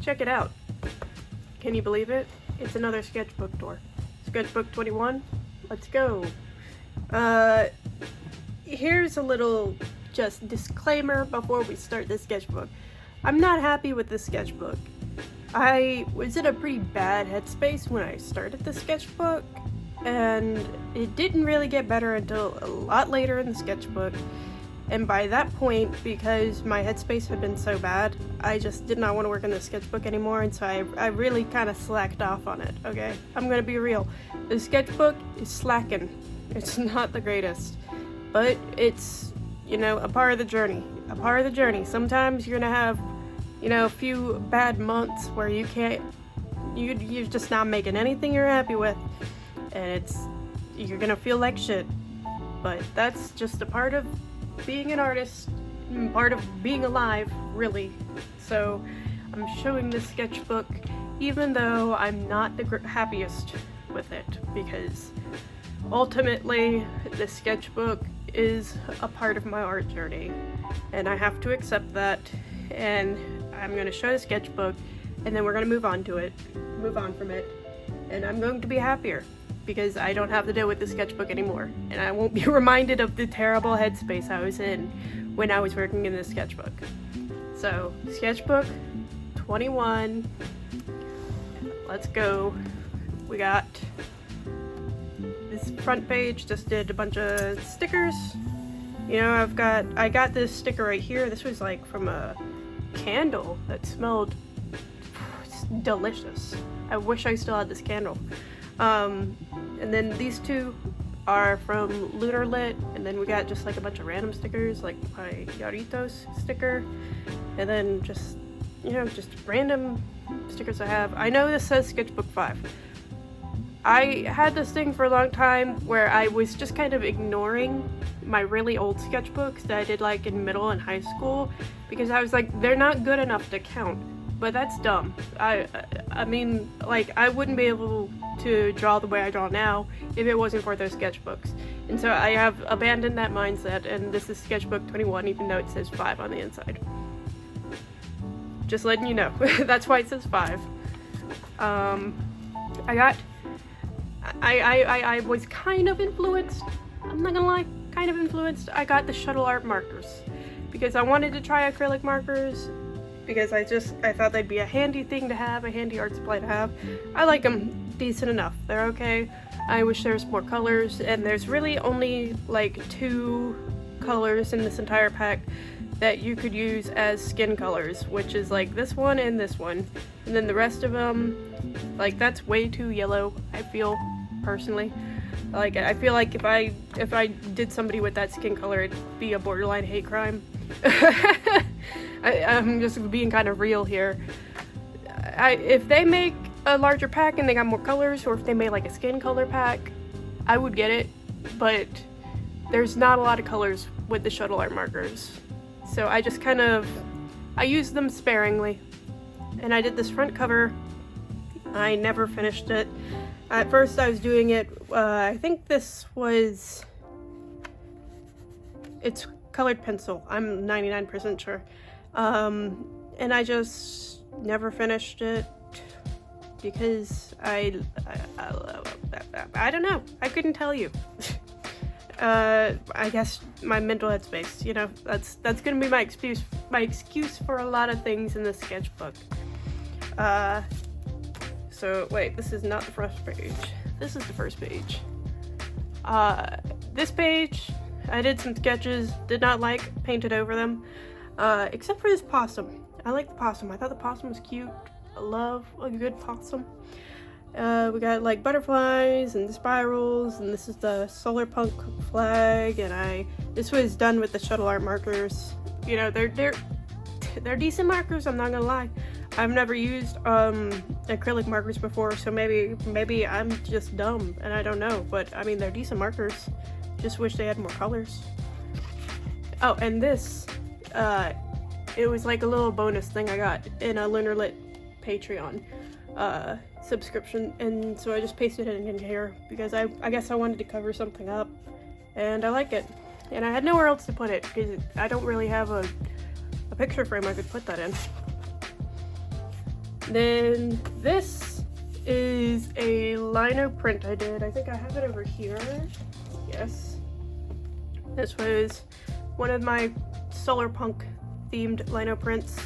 check it out. Can you believe it? It's another sketchbook tour. Sketchbook 21, let's go. Here's a little just disclaimer before we start this sketchbook. I'm not happy with this sketchbook. I was in a pretty bad headspace when I started the sketchbook, and it didn't really get better until a lot later in the sketchbook. And by that point, because my headspace had been so bad, I just did not want to work in the sketchbook anymore, and so I really kind of slacked off on it, okay? I'm gonna be real. The sketchbook is slacking. It's not the greatest, but it's, you know, a part of the journey. A part of the journey. Sometimes you're gonna have, you know, a few bad months where you can't, you're just not making anything you're happy with, and you're gonna feel like shit. But that's just a part of being an artist, part of being alive, really. So I'm showing this sketchbook even though I'm not the happiest with it, because ultimately the sketchbook is a part of my art journey, and I have to accept that. And I'm going to show the sketchbook, and then we're going to move on from it, and I'm going to be happier because I don't have to deal with the sketchbook anymore, and I won't be reminded of the terrible headspace I was in when I was working in this sketchbook. So, sketchbook 21, let's go. We got this front page, just did a bunch of stickers. You know, I got this sticker right here. This was like from a candle that smelled delicious. I wish I still had this candle. And then these two are from Lunar Lit, and then we got just like a bunch of random stickers, like my Yaritos sticker, and then just, you know, just random stickers I have. I know this says Sketchbook 5. I had this thing for a long time where I was just kind of ignoring my really old sketchbooks that I did like in middle and high school, because I was like, they're not good enough to count. But that's dumb. I mean, like, I wouldn't be able to draw the way I draw now if it wasn't for those sketchbooks. And so I have abandoned that mindset, and this is Sketchbook 21, even though it says 5 on the inside. Just letting you know. That's why it says 5. I was kind of influenced. I'm not gonna lie, kind of influenced. I got the shuttle art markers because I wanted to try acrylic markers, because I thought they'd be a handy thing to have, a handy art supply to have. I like them decent enough. They're okay. I wish there was more colors, and there's really only like 2 colors in this entire pack that you could use as skin colors, which is like this one and this one. And then the rest of them, like, that's way too yellow, I feel, personally. Like, I feel like if I did somebody with that skin color, it'd be a borderline hate crime. I'm just being kind of real here. If they make a larger pack and they got more colors, or if they made like a skin color pack, I would get it, but there's not a lot of colors with the shuttle art markers. So I just I use them sparingly. And I did this front cover. I never finished it. At first I was doing it, I think it's colored pencil, I'm 99% sure. And I just never finished it because I don't know, I couldn't tell you. I guess my mental headspace, you know, that's gonna be my excuse for a lot of things in this sketchbook. So wait, this is not the first page. This is the first page. This page, I did some sketches, did not like, painted over them, except for this possum. I like the possum. I thought the possum was cute. I love a good possum. We got like butterflies and spirals, and this is the solar punk flag, and this was done with the shuttle art markers. You know, they're decent markers, I'm not gonna lie. I've never used acrylic markers before, so maybe I'm just dumb and I don't know, but I mean, they're decent markers. Just wish they had more colors. Oh, and this, it was like a little bonus thing I got in a Lunar Lit Patreon subscription, and so I just pasted it in here because I guess I wanted to cover something up, and I like it. And I had nowhere else to put it because I don't really have a picture frame I could put that in. Then this is a lino print I did. I think I have it over here. Yes. This was one of my solar punk themed lino prints.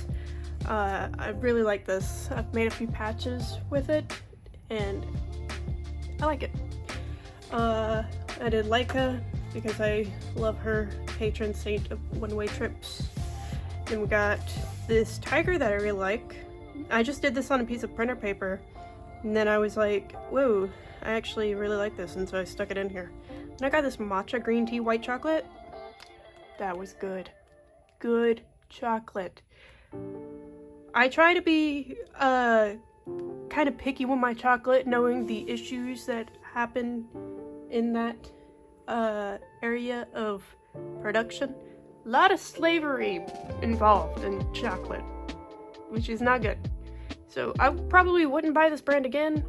I really like this. I've made a few patches with it and I like it. I did Laika because I love her, patron saint of one-way trips. Then we got this tiger that I really like. I just did this on a piece of printer paper and then I was like, whoa, I actually really like this, and so I stuck it in here. And I got this matcha green tea white chocolate. That was good. Good chocolate. I try to be kind of picky with my chocolate, knowing the issues that happen in that area of production. A lot of slavery involved in chocolate, which is not good. So I probably wouldn't buy this brand again.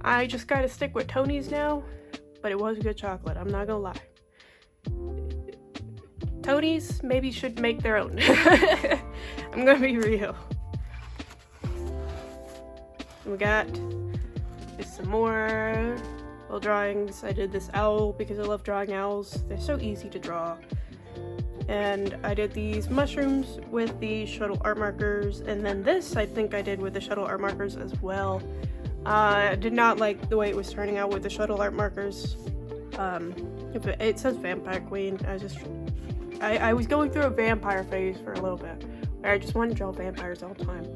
I just gotta stick with Tony's now, but it was good chocolate, I'm not gonna lie. Tony's maybe should make their own. I'm gonna be real. We got just some more little drawings. I did this owl because I love drawing owls. They're so easy to draw. And I did these mushrooms with the shuttle art markers, and then this I think I did with the shuttle art markers as well. I did not like the way it was turning out with the shuttle art markers. It says Vampire Queen. I was going through a vampire phase for a little bit, where I just wanted to draw vampires all the time.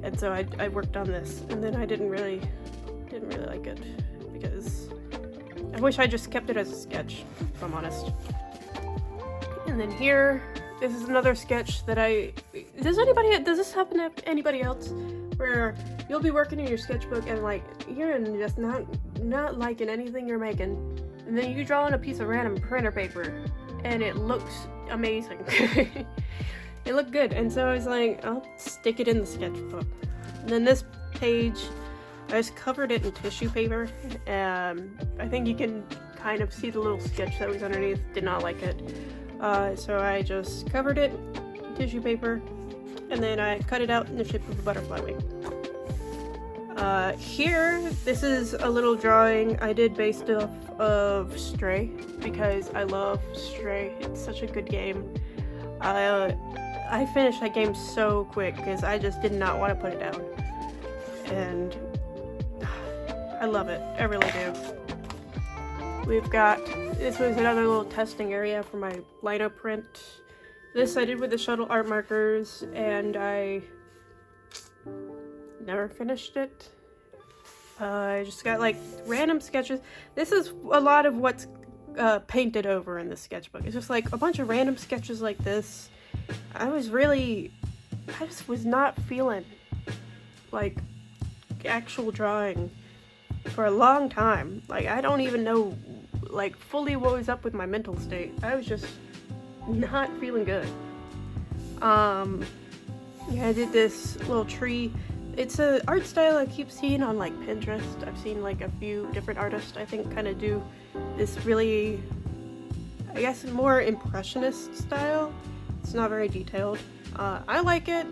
And so I worked on this, and then I didn't really like it, because I wish I just kept it as a sketch, if I'm honest. And then here, this is another sketch that does this happen to anybody else? Where you'll be working in your sketchbook and like, you're just not liking anything you're making, and then you draw on a piece of random printer paper, and it looks amazing. It looked good, and so I was like, I'll stick it in the sketchbook. And then this page, I just covered it in tissue paper. I think you can kind of see the little sketch that was underneath. Did not like it. So I just covered it in tissue paper, and then I cut it out in the shape of a butterfly wing. Here, this is a little drawing I did based off of Stray, because I love Stray. It's such a good game. I finished that game so quick because I just did not want to put it down. And I love it. I really do. This was another little testing area for my lino print. This I did with the shuttle art markers, and I never finished it. I just got like random sketches. This is a lot of what's painted over in the sketchbook. It's just like a bunch of random sketches like this. I just was not feeling like actual drawing for a long time. Like, I don't even know like fully what was up with my mental state. I was just not feeling good. Yeah, I did this little tree. It's an art style I keep seeing on like Pinterest. I've seen like a few different artists, I think, kind of do this really, I guess, more impressionist style. It's not very detailed. I like it.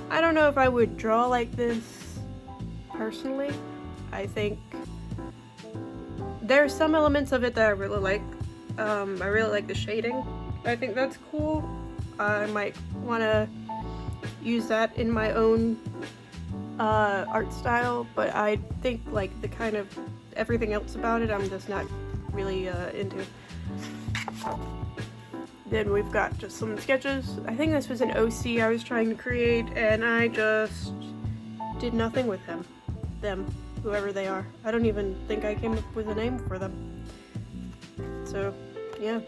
I don't know if I would draw like this personally. I think there are some elements of it that I really like. I really like the shading. I think that's cool. I might want to use that in my own art style, but I think like the kind of everything else about it I'm just not really into. Then we've got just some sketches. I think this was an OC I was trying to create, and I just did nothing with them, whoever they are. I don't even think I came up with a name for them. So, yeah.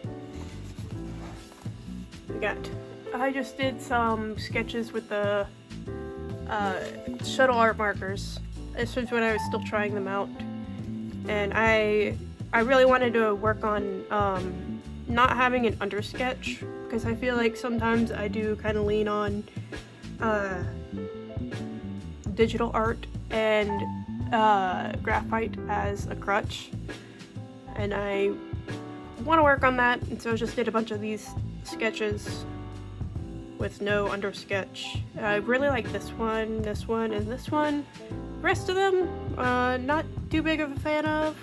I just did some sketches with the shuttle art markers. This was when I was still trying them out, and I really wanted to work on not having an undersketch, because I feel like sometimes I do kind of lean on digital art and graphite as a crutch, and I want to work on that, and so I just did a bunch of these sketches with no undersketch. I really like this one, and this one. The rest of them, not too big of a fan of,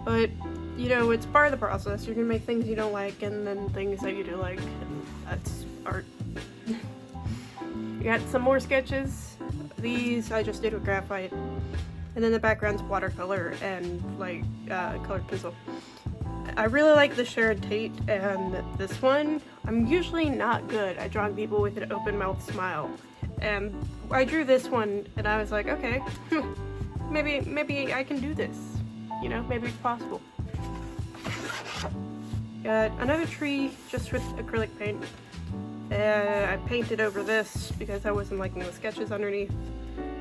but you know, it's part of the process. You're gonna make things you don't like and then things that you do like, and that's art. You got some more sketches. These I just did with graphite, and then the background's watercolor and like colored pencil. I really like the Sharon Tate, and this one, I'm usually not good at drawing people with an open mouth smile, and I drew this one and I was like, okay, maybe I can do this, you know, maybe it's possible. Got another tree just with acrylic paint. I painted over this because I wasn't liking the sketches underneath.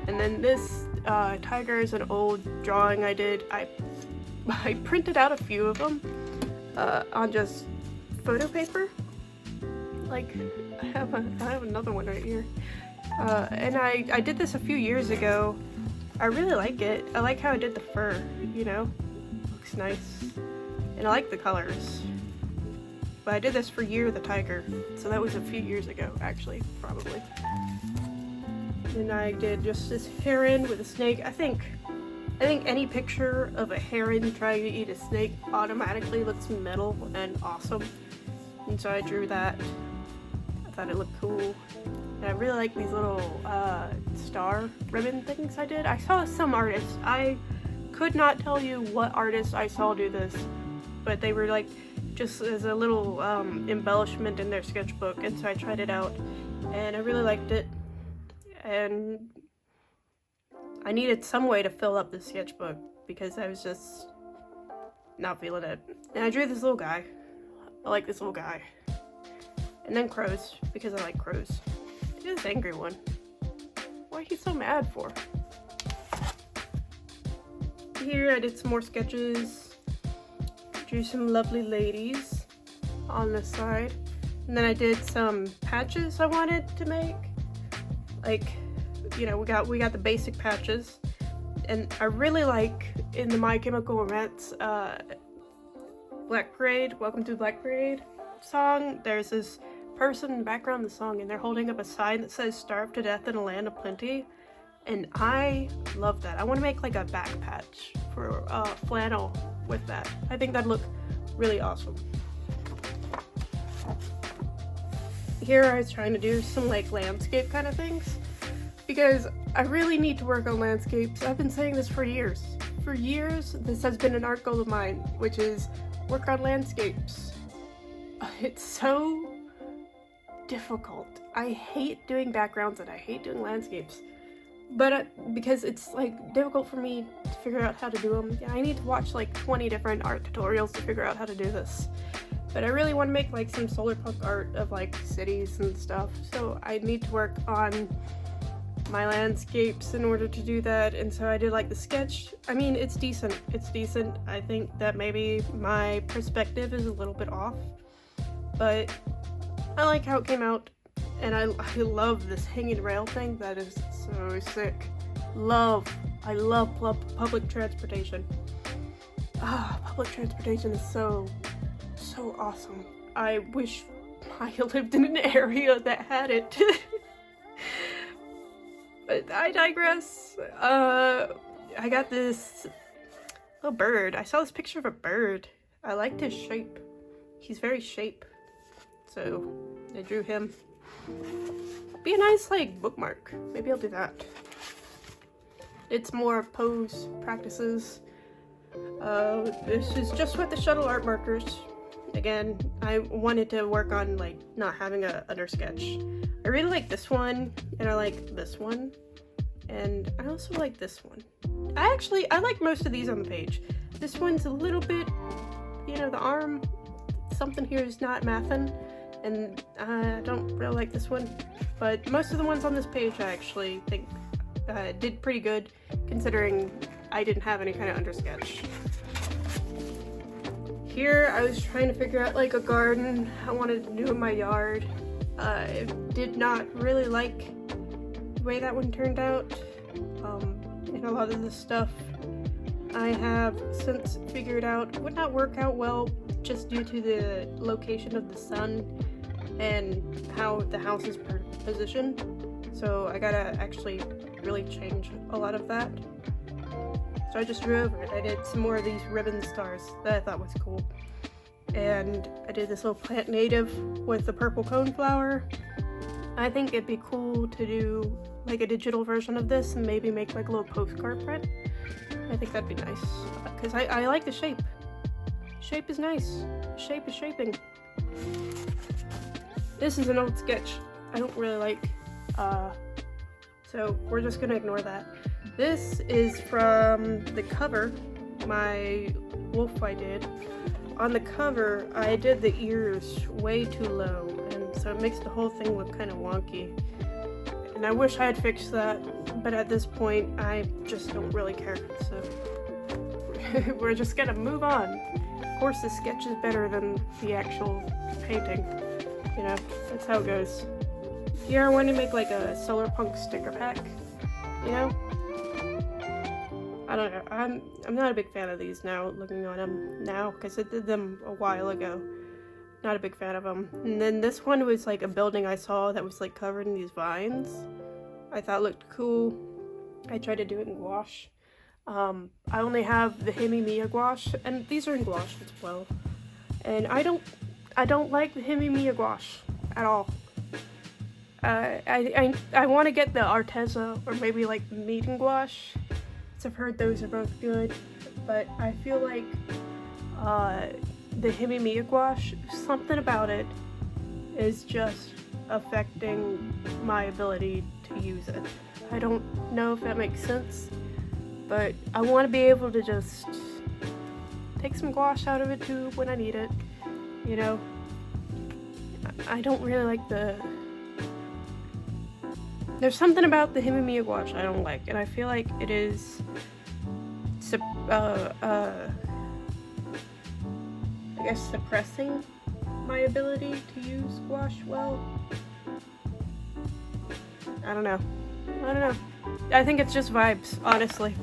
And then this tiger is an old drawing I did. I printed out a few of them on just photo paper. Like, I have another one right here. And I did this a few years ago. I really like it. I like how I did the fur, you know? Looks nice. And I like the colors. But I did this for Year of the Tiger, so that was a few years ago, actually, probably. And I did just this heron with a snake. I think any picture of a heron trying to eat a snake automatically looks metal and awesome. And so I drew that. I thought it looked cool. And I really like these little star ribbon things I did. I saw some artists. I could not tell you what artist I saw do this, but they were like just as a little embellishment in their sketchbook, and so I tried it out and I really liked it, and I needed some way to fill up the sketchbook because I was just not feeling it. And I drew this little guy. I like this little guy. And then crows, because I like crows. This angry one. What are you so mad for? Here I did some more sketches. Drew some lovely ladies on the side. And then I did some patches I wanted to make. Like, you know, we got the basic patches. And I really like, in the My Chemical Romance Black Parade, Welcome to Black Parade song, there's this person in the background of the song and they're holding up a sign that says "Starve to Death in a Land of Plenty." And I love that. I want to make like a back patch for flannel with that. I think that'd look really awesome. Here I was trying to do some like landscape kind of things because I really need to work on landscapes. I've been saying this for years. For years, this has been an art goal of mine, which is work on landscapes. It's so difficult. I hate doing backgrounds and I hate doing landscapes. But because it's like difficult for me to figure out how to do them. Yeah, I need to watch like 20 different art tutorials to figure out how to do this. But I really want to make like some solar punk art of like cities and stuff. So I need to work on my landscapes in order to do that. And so I did like the sketch. I mean, it's decent. It's decent. I think that maybe my perspective is a little bit off. But I like how it came out. And I love this hanging rail thing. That is so sick. I love public transportation. Public transportation is so awesome. I wish I lived in an area that had it. But I digress. I got this little bird. I saw this picture of a bird. I liked his shape. He's very shape. So I drew him. Be a nice like bookmark. Maybe I'll do that. It's more pose practices. This is just with the shuttle art markers. Again, I wanted to work on like not having a undersketch. I really like this one, and I like this one, and I also like this one. I like most of these on the page. This one's a little bit, you know, the arm, something here is not mathin'. And I don't really like this one, but most of the ones on this page I actually think did pretty good, considering I didn't have any kind of undersketch. Here I was trying to figure out like a garden I wanted to do in my yard. I did not really like the way that one turned out, and a lot of the stuff I have since figured out would not work out well just due to the location of the sun and how the house is positioned. So I gotta actually really change a lot of that. So I just drew over it. I did some more of these ribbon stars that I thought was cool. And I did this little plant native with the purple coneflower. I think it'd be cool to do like a digital version of this and maybe make like a little postcard print. I think that'd be nice, because I like the shape. Shape is nice. Shape is shaping. This is an old sketch I don't really like, so we're just gonna ignore that. This is from the cover, my wolf I did. On the cover, I did the ears way too low, and so it makes the whole thing look kind of wonky. And I wish I had fixed that, but at this point, I just don't really care, so we're just gonna move on. Of course, the sketch is better than the actual painting, you know, that's how it goes. Here I want to make like a Solar Punk sticker pack, you know? I don't know, I'm not a big fan of these now, looking on them now, because I did them a while ago. Not a big fan of them. And then this one was like a building I saw that was like covered in these vines. I thought it looked cool. I tried to do it in gouache. I only have the Himi Mia gouache, and these are in gouache as well. And I don't like the Himi Mia gouache at all. I want to get the Arteza or maybe like the Meeting gouache. I've heard those are both good, but I feel like the Himi Mia gouache, something about it is just affecting my ability to use it. I don't know if that makes sense, but I want to be able to just take some gouache out of it too when I need it, you know? I don't really like there's something about the Himi Mia gouache I don't like, and I feel like it is I guess suppressing my ability to use gouache well. I don't know. I think it's just vibes, honestly.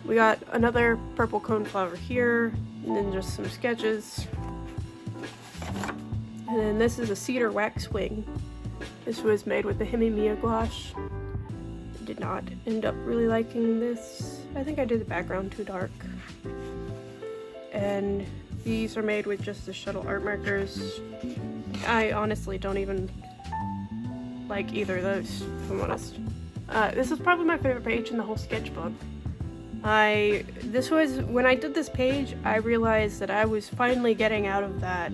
We got another purple coneflower here, and then just some sketches. And then this is a cedar wax wing. This was made with the Himi Mia gouache. I did not end up really liking this. I think I did the background too dark. And these are made with just the shuttle art markers. I honestly don't even like either of those, if I'm honest. This is probably my favorite page in the whole sketchbook. When I did this page, I realized that I was finally getting out of that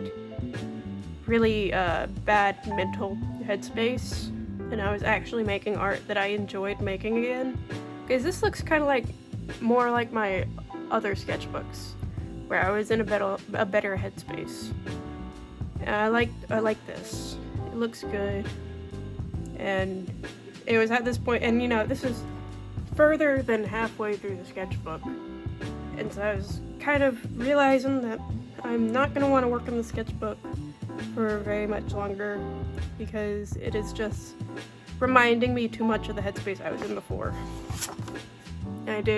really bad mental headspace, and I was actually making art that I enjoyed making again. Because this looks kind of like more like my other sketchbooks, where I was in a better headspace. And I like this. It looks good, and it was at this point, and you know, this is further than halfway through the sketchbook, and so I was kind of realizing that I'm not gonna want to work on the sketchbook for very much longer, because it is just reminding me too much of the headspace I was in before. And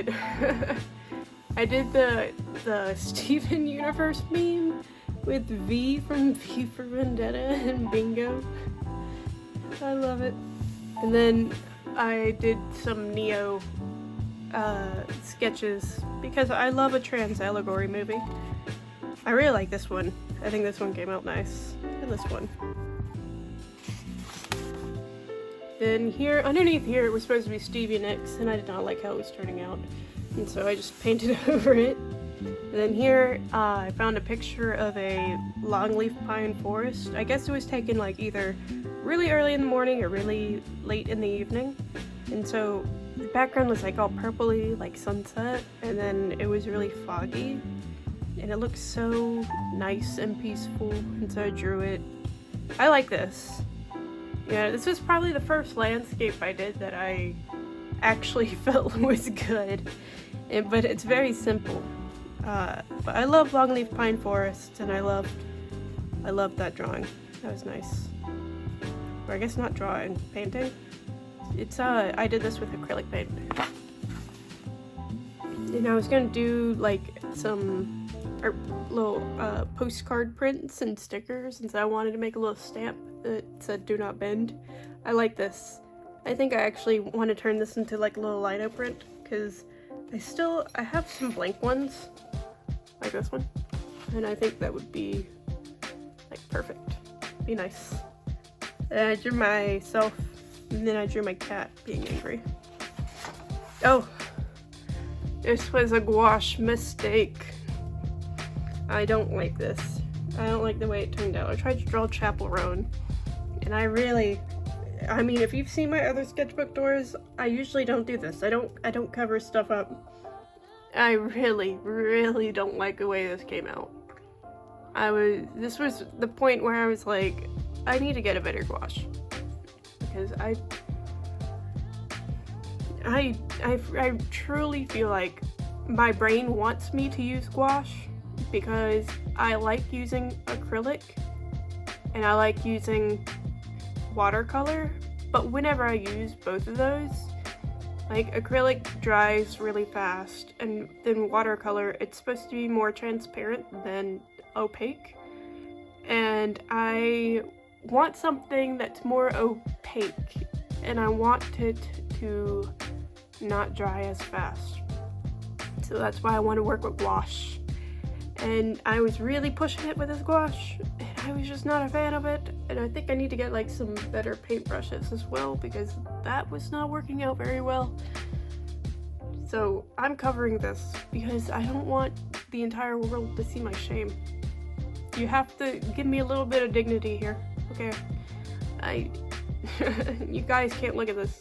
I did the Steven Universe meme with V from V for Vendetta and Bingo. I love it. And then I did some Neo sketches because I love a trans allegory movie. I really like this one. I think this one came out nice. And this one. Then here, underneath here, it was supposed to be Stevie Nicks, and I did not like how it was turning out. And so I just painted over it. And then here, I found a picture of a longleaf pine forest. I guess it was taken like either really early in the morning or really late in the evening. And so the background was like all purpley, like sunset, and then it was really foggy. And it looks so nice and peaceful, and so I drew it. I like this. Yeah, this was probably the first landscape I did that I actually felt was good. But it's very simple. But I love longleaf pine forests, and I loved that drawing. That was nice. Or I guess not drawing, painting. It's I did this with acrylic paint. And I was gonna do like some or little postcard prints and stickers, and so I wanted to make a little stamp that said "Do not bend." I like this. I think I actually want to turn this into like a little lino print, because I have some blank ones, like this one, and I think that would be like perfect. Be nice. And I drew myself, and then I drew my cat being angry. Oh, this was a gouache mistake. I don't like this. I don't like the way it turned out. I tried to draw Chapel Roan, and I mean, if you've seen my other sketchbook tours, I usually don't do this. I don't cover stuff up. I really, really don't like the way this came out. This was the point where I was like, I need to get a better gouache, because I truly feel like my brain wants me to use gouache because I like using acrylic and I like using watercolor, but whenever I use both of those, like acrylic dries really fast, and then watercolor, it's supposed to be more transparent than opaque, and I want something that's more opaque, and I want it to not dry as fast. So that's why I want to work with gouache. And I was really pushing it with this gouache, and I was just not a fan of it. And I think I need to get like some better paintbrushes as well, because that was not working out very well. So I'm covering this because I don't want the entire world to see my shame. You have to give me a little bit of dignity here, okay? You guys can't look at this.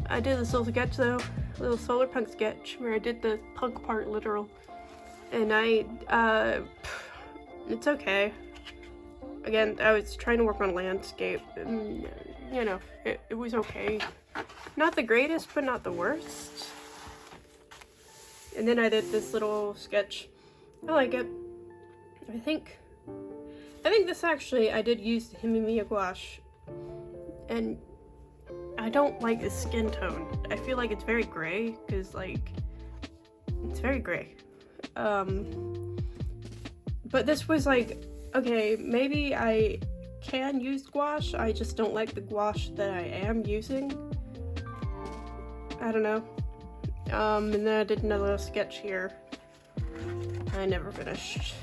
I did this little sketch though, a little solar punk sketch where I did the punk part literal. And it's okay. Again, I was trying to work on landscape, and, you know, it was okay. Not the greatest, but not the worst. And then I did this little sketch. I like it. I think this actually, I did use the Himimiya gouache, and I don't like the skin tone. I feel like it's very gray, because, like, it's very gray. But this was like, okay, maybe I can use gouache, I just don't like the gouache that I am using. I don't know. And then I did another little sketch here. I never finished.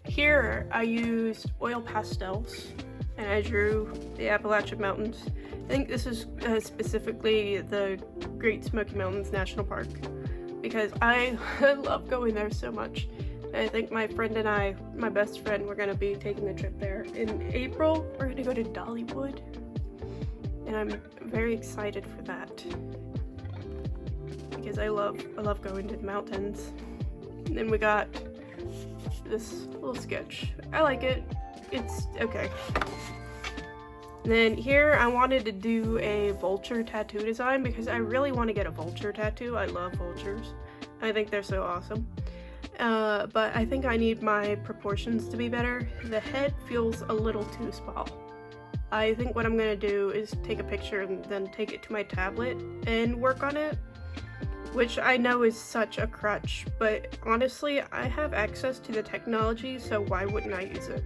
Here I used oil pastels, and I drew the Appalachian Mountains. I think this is specifically the Great Smoky Mountains National Park, because I love going there so much. I think my friend and I, my best friend, we're gonna be taking a trip there in April. We're gonna go to Dollywood, and I'm very excited for that because I love going to the mountains. And then we got this little sketch. I like it. It's okay. Then here I wanted to do a vulture tattoo design because I really want to get a vulture tattoo. I love vultures. I think they're so awesome. But I think I need my proportions to be better. The head feels a little too small. I think what I'm gonna do is take a picture and then take it to my tablet and work on it, which I know is such a crutch, but honestly, I have access to the technology, so why wouldn't I use it?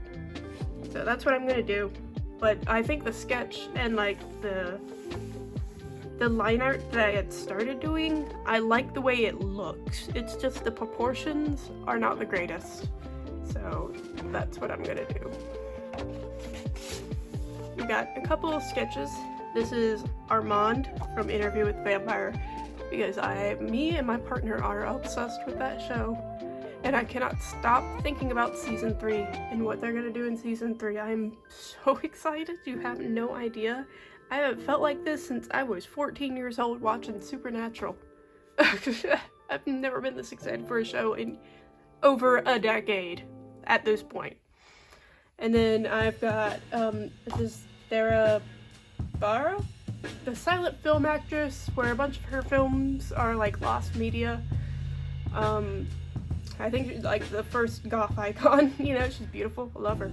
So that's what I'm gonna do. But I think the sketch and like the line art that I had started doing, I like the way it looks. It's just the proportions are not the greatest. So that's what I'm gonna do. We got a couple of sketches. This is Armand from Interview with the Vampire, because me and my partner are obsessed with that show. And I cannot stop thinking about season 3 and what they're gonna do in season 3. I'm so excited, you have no idea. I haven't felt like this since I was 14 years old watching Supernatural. I've never been this excited for a show in over a decade at this point. And then I've got, this is Thera Barra, the silent film actress, where a bunch of her films are like lost media. I think she's like the first goth icon, you know, she's beautiful, I love her.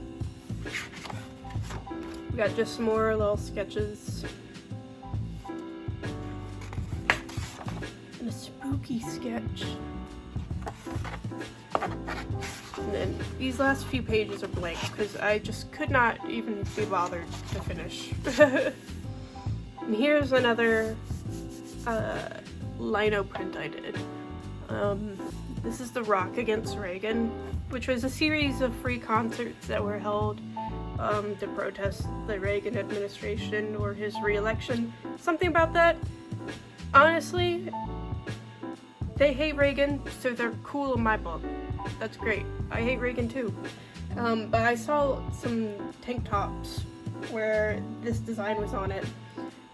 We got just some more little sketches. and a spooky sketch. And then these last few pages are blank because I just could not even be bothered to finish. And here's another lino print I did. This is the Rock Against Reagan, which was a series of free concerts that were held to protest the Reagan administration or his re-election. Something about that. Honestly, they hate Reagan, so they're cool in my book. That's great. I hate Reagan too. But I saw some tank tops where this design was on it,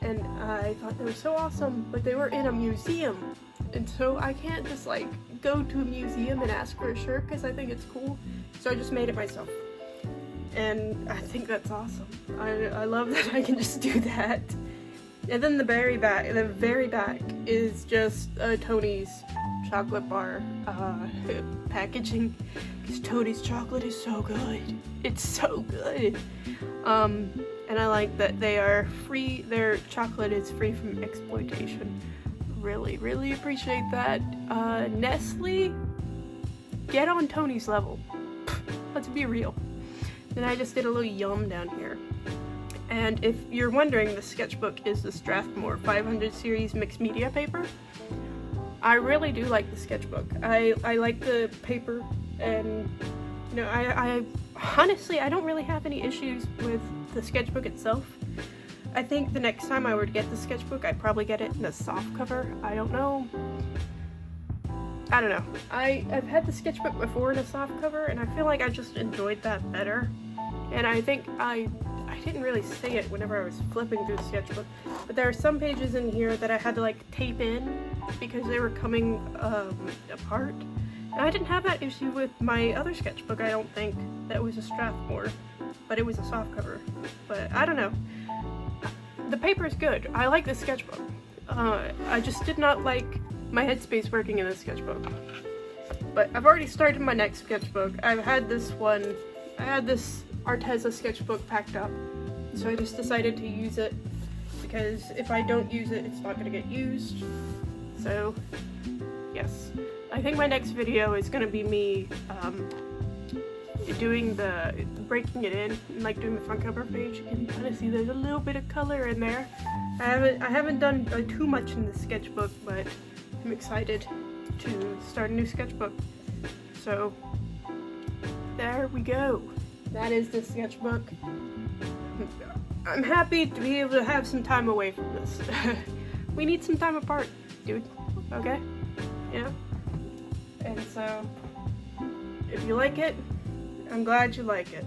and I thought they were so awesome, but they were in a museum. And so I can't just like go to a museum and ask for a shirt because I think it's cool. So I just made it myself. And I think that's awesome. I love that I can just do that. And then the very back is just Tony's chocolate bar packaging, because Tony's chocolate is so good. It's so good. And I like that they are free. Their chocolate is free from exploitation. Really, really appreciate that. Nestle, get on Tony's level. Let's be real. Then I just did a little yum down here. And if you're wondering, the sketchbook is the Strathmore 500 series mixed media paper. I really do like the sketchbook. I like the paper, and you know, I honestly, I don't really have any issues with the sketchbook itself. I think the next time I were to get the sketchbook, I'd probably get it in a soft cover. I don't know. I've had the sketchbook before in a soft cover, and I feel like I just enjoyed that better. And I think I didn't really say it whenever I was flipping through the sketchbook, but there are some pages in here that I had to like tape in because they were coming apart. And I didn't have that issue with my other sketchbook, I don't think. That was a Strathmore, but it was a soft cover. But I don't know. The paper is good. I like the sketchbook. I just did not like my headspace working in the sketchbook. But I've already started my next sketchbook. I've had this one. I had this Arteza sketchbook packed up, so I just decided to use it because if I don't use it, it's not going to get used. So yes, I think my next video is going to be me doing the breaking it in and like doing the front cover page. You can kind of see there's a little bit of color in there. I haven't done too much in the sketchbook, but I'm excited to start a new sketchbook. So there we go. That is the sketchbook. I'm happy to be able to have some time away from this. We need some time apart, dude. Okay? You know? And so, if you like it, I'm glad you like it.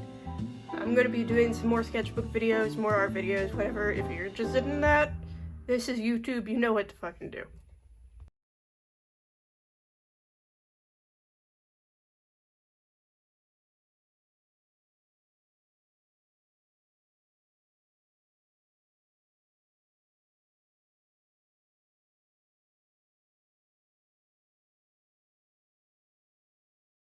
I'm gonna be doing some more sketchbook videos, more art videos, whatever. If you're interested in that, this is YouTube. You know what to fucking do.